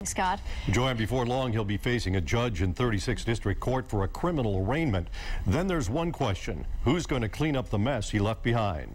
Scott. Joanne, before long, he'll be facing a judge in 36th District Court for a criminal arraignment. Then there's one question: who's going to clean up the mess he left behind?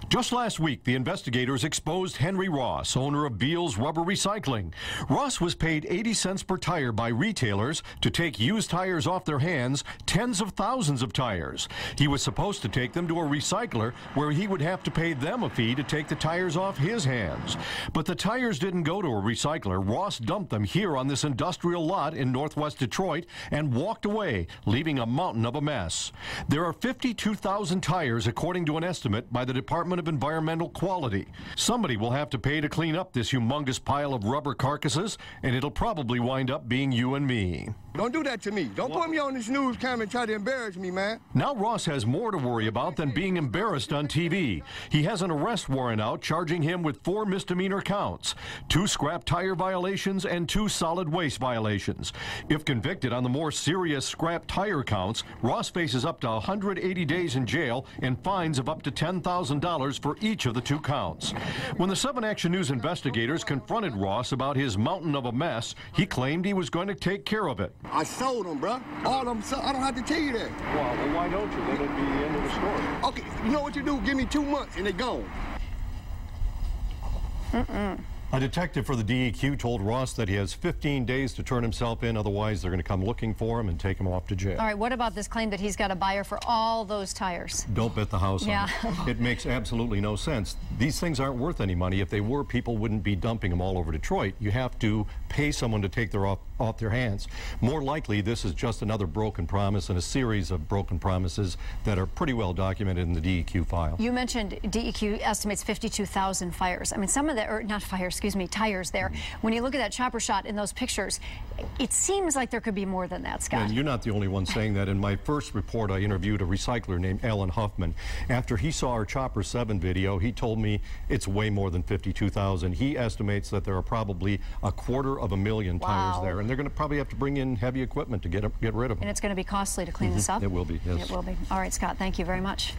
Just last week, the investigators exposed Henry Ross, owner of Beal's Rubber Recycling. Ross was paid 80 cents per tire by retailers to take used tires off their hands, tens of thousands of tires. He was supposed to take them to a recycler where he would have to pay them a fee to take the tires off his hands. But the tires didn't go to a recycler. Ross dumped them here on this industrial lot in northwest Detroit and walked away, leaving a mountain of a mess. There are 52,000 tires, according to an estimate by the Department of Environmental Quality. Somebody will have to pay to clean up this humongous pile of rubber carcasses, and it'll probably wind up being you and me. Don't do that to me. Don't put me on this news camera and try to embarrass me, man. Now Ross has more to worry about than being embarrassed on TV. He has an arrest warrant out charging him with 4 misdemeanor counts, 2 scrap tire violations and 2 solid waste violations. If convicted on the more serious scrap tire counts, Ross faces up to 180 days in jail and fines of up to $10,000 for each of the 2 counts. When the 7 Action News investigators confronted Ross about his mountain of a mess, he claimed he was going to take care of it. I sold them, bro. All of them. I don't have to tell you that. Well, why don't you? Then it'd be the end of the story. Okay, you know what you do? Give me 2 months and they're gone. A detective for the DEQ told Ross that he has 15 days to turn himself in, otherwise they're going to come looking for him and take him off to jail. All right, what about this claim that he's got a buyer for all those tires? Don't bet the house on it. It makes absolutely no sense. These things aren't worth any money. If they were, people wouldn't be dumping them all over Detroit. You have to pay someone to take their off their hands. More likely, this is just another broken promise in a series of broken promises that are pretty well documented in the DEQ file. You mentioned DEQ estimates 52,000 fires. I mean, some of the, or not fires, excuse me, tires there. When you look at that chopper shot in those pictures, it seems like there could be more than that, Scott. And you're not the only one saying that. In my first report, I interviewed a recycler named Alan Huffman. After he saw our Chopper 7 video, he told me it's way more than 52,000. He estimates that there are probably 250,000 tires there, and they're going to probably have to bring in heavy equipment to get rid of them. And it's going to be costly to clean this up? It will be, yes. It will be. All right, Scott, thank you very much.